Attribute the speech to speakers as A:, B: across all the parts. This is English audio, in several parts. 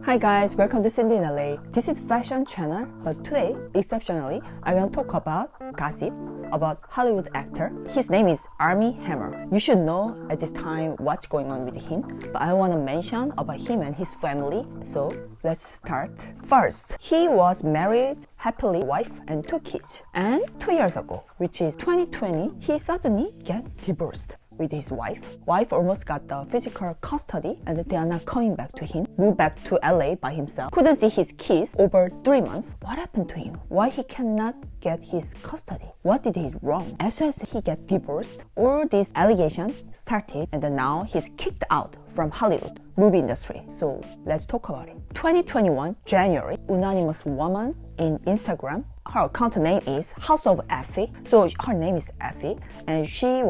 A: Hi guys, welcome to Cindy in LA. This is fashion channel, but today, exceptionally, I'm gonna talk about gossip about Hollywood actor. His name is Armie Hammer. You should know at this time what's going on with him, but I wanna mention about him and his family. So let's start. First, he was married, happily wife and 2 kids. And 2 years ago, which is 2020, he suddenly get divorced with his wife. Wife almost got the physical custody and they are not coming back to him. Moved back to LA by himself. Couldn't see his kids over 3 months. What happened to him? Why he cannot get his custody? What did he do wrong? As soon as he get divorced, all these allegations started and then now he's kicked out from Hollywood movie industry. So let's talk about it. 2021 January, anonymous woman in Instagram. Her account name is House of Effie. So her name is Effie, and she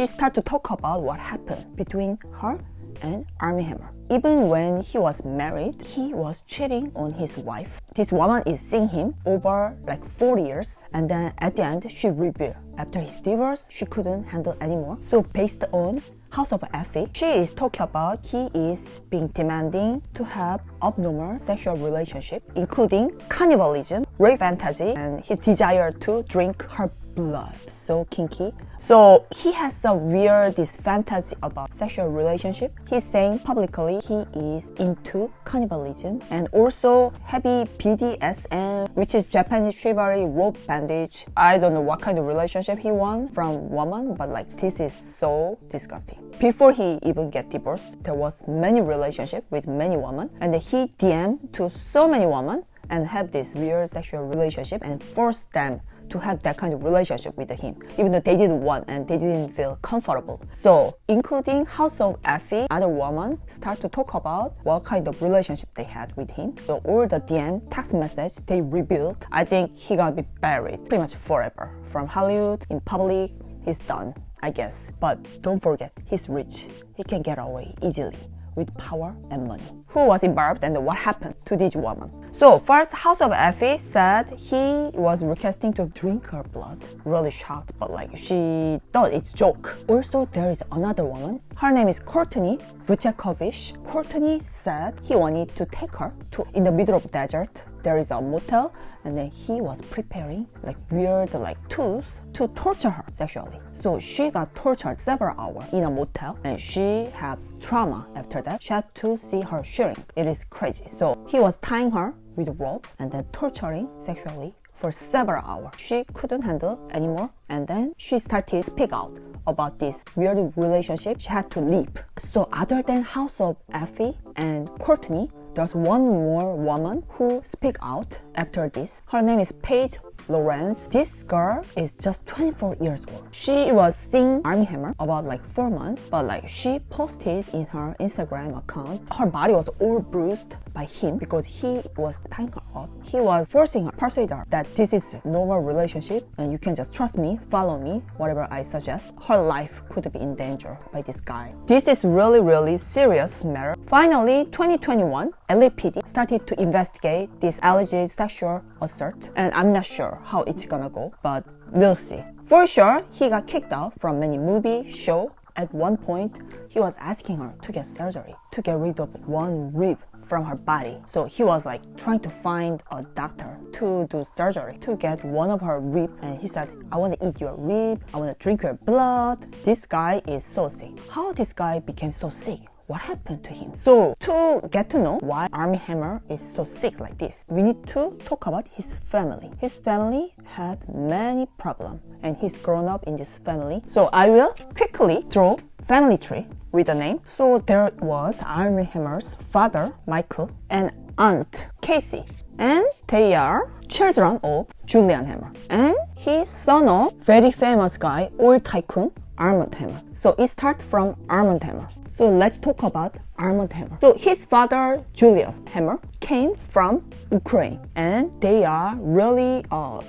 A: started to talk about what happened between her and Armie Hammer. Even when he was married, he was cheating on his wife. This woman is seeing him over like 4 years, and then at the end she revealed after his divorce she couldn't handle anymore. So based on House of Effie, she is talking about he is being demanding to have abnormal sexual relationship, including cannibalism, rape fantasy, and his desire to drink her blood. So kinky. So he has some weird this fantasy about sexual relationship. He's saying publicly he is into cannibalism and also heavy BDSM, which is Japanese chivalry, rope bandage. I don't know what kind of relationship he wants from woman, but like this is so disgusting. Before he even get divorced, there was many relationship with many women, and he DM to so many women and have this weird sexual relationship and force them to have that kind of relationship with him, even though they didn't want and they didn't feel comfortable. So, including House of Effie, other women start to talk about what kind of relationship they had with him. So, all the DM, text message they revealed, I think he gonna be buried pretty much forever. From Hollywood, in public, he's done, I guess. But don't forget, he's rich. He can get away easily with power and money. Who was involved and what happened to this woman? So first, House of Effie said he was requesting to drink her blood. Really shocked, but like she thought it's joke. Also, there is another woman. Her name is Courtney Vucekovich. Courtney said he wanted to take her to in the middle of desert. There is a motel, and then he was preparing like weird like tools to torture her sexually. So she got tortured several hours in a motel, and she had trauma after that. She had to see her shrink. It is crazy. So he was tying her with a rope and then torturing sexually for several hours. She couldn't handle anymore, and then she started to speak out about this weird relationship. She had to leave. So other than House of Effie and Courtney, there's one more woman who speak out after this. Her name is Paige Lawrence. This girl is just 24 years old. She was seeing Armie Hammer about like 4 months, but like she posted in her Instagram account, her body was all bruised by him because he was tying her up. He was forcing her, persuade her that this is normal relationship and you can just trust me, follow me, whatever I suggest. Her life could be in danger by this guy. This is really serious matter. Finally, 2021, LAPD started to investigate this alleged sexual assault, and I'm not sure how it's gonna go, but we'll see. For sure, he got kicked out from many movie, show. At one point, he was asking her to get surgery, to get rid of one rib from her body. So he was like trying to find a doctor to do surgery to get one of her rib, and he said, I want to eat your rib, I want to drink your blood. This guy is so sick. How this guy became so sick? What happened to him? So to get to know why Armie Hammer is so sick like this, we need to talk about his family. His family had many problems and he's grown up in this family. So I will quickly draw family tree with a name. So there was Armie Hammer's father, Michael, and aunt, Casey. And they are children of Julian Hammer. And his son of very famous guy, oil tycoon, Armand Hammer. So it starts from Armand Hammer. So let's talk about Armand Hammer. So his father, Julius Hammer, came from Ukraine, and they are really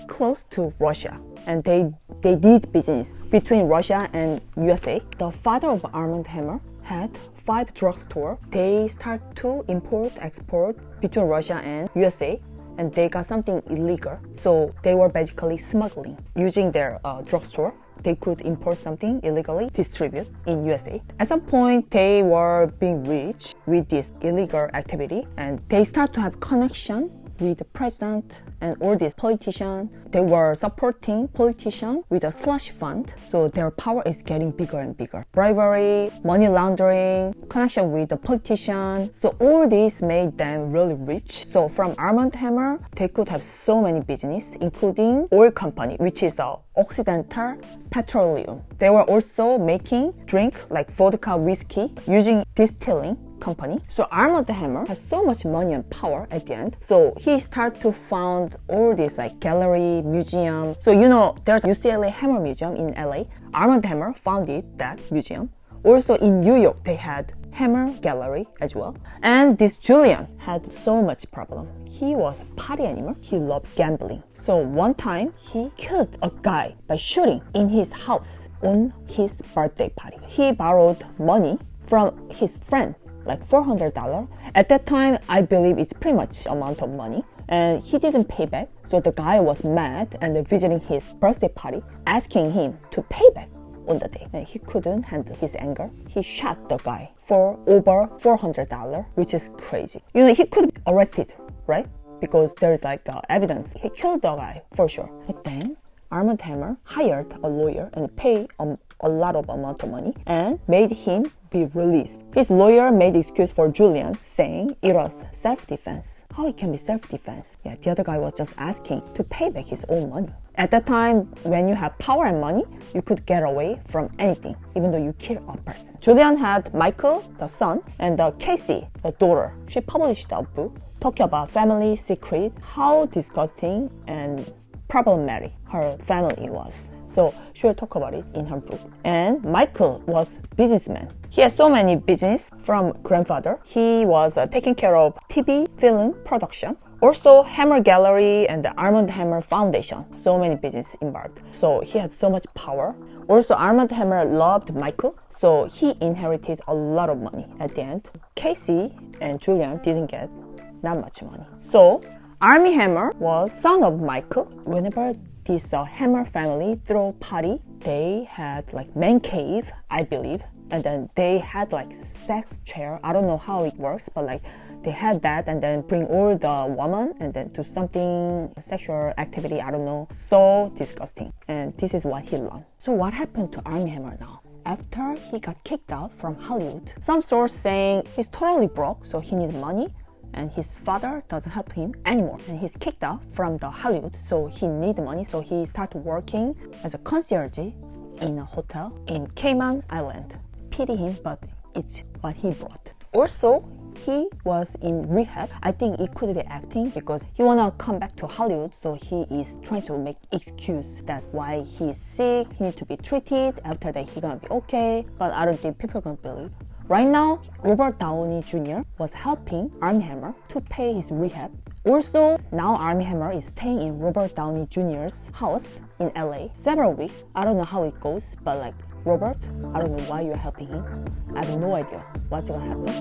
A: close to Russia, and they did business between Russia and USA. The father of Armand Hammer had 5 drugstores. They start to import, export between Russia and USA, and they got something illegal. So they were basically smuggling using their drugstore. they could import something illegally, distribute in USA. At some point, they were being rich with this illegal activity, and they start to have connection with the president and all these politicians. They were supporting politicians with a slush fund, so their power is getting bigger and bigger. Bribery, money laundering, connection with the politician. So all this made them really rich. So from Armie Hammer, they could have so many business, including oil company, which is Occidental Petroleum. They were also making drink like vodka, whiskey, using distilling company. So Armie Hammer has so much money and power at the end. So he started to found all this like gallery, museum. So you know, there's UCLA Hammer Museum in LA. Armie Hammer founded that museum. Also in New York, they had Hammer Gallery as well. And this Julian had so much problem. He was a party animal. He loved gambling. So one time, he killed a guy by shooting in his house on his birthday party. He borrowed money from his friend, like $400. At that time, I believe it's pretty much amount of money. And he didn't pay back. So the guy was mad and visiting his birthday party, asking him to pay back on the day. And he couldn't handle his anger. He shot the guy for over $400, which is crazy. You know, he could be arrested, right? Because there's like evidence. He killed the guy for sure. But then Armie Hammer hired a lawyer and paid a lot of amount of money and made him be released. His lawyer made excuse for Julian, saying it was self-defense. How it can be self-defense? Yeah, the other guy was just asking to pay back his own money. At that time, when you have power and money, you could get away from anything, even though you kill a person. Julian had Michael, the son, and Casey, the daughter. She published a book talking about family secret, how disgusting and problematic her family was. So she'll talk about it in her book. And Michael was businessman. He had so many business from grandfather. He was taking care of TV, film production, also Hammer Gallery and the Armie Hammer Foundation. So many business involved. So he had so much power. Also Armie Hammer loved Michael, so he inherited a lot of money at the end. Casey and Julian didn't get that much money. So Armie Hammer was son of Michael. Whenever this Hammer family throw party, they had like man cave, I believe, and then they had like sex chair. I don't know how it works, but like they had that and then bring all the women and then do something sexual activity. I don't know. So disgusting. And this is what he learned. So what happened to Armie Hammer now? After he got kicked out from Hollywood, some source saying he's totally broke, so he needs money. And his father doesn't help him anymore. And he's kicked out from the Hollywood, so he needs money. So he started working as a concierge in a hotel in Cayman Island. Pity him, but it's what he brought. Also, he was in rehab. I think it could be acting because he wanna come back to Hollywood, so he is trying to make excuse that why he's sick, he need to be treated. After that, he gonna be okay. But I don't think people gonna believe. Right now, Robert Downey Jr. was helping Armie Hammer to pay his rehab. Also, now Armie Hammer is staying in Robert Downey Jr.'s house in LA several weeks. I don't know how it goes, but like, Robert, I don't know why you're helping him. I have no idea what's gonna happen.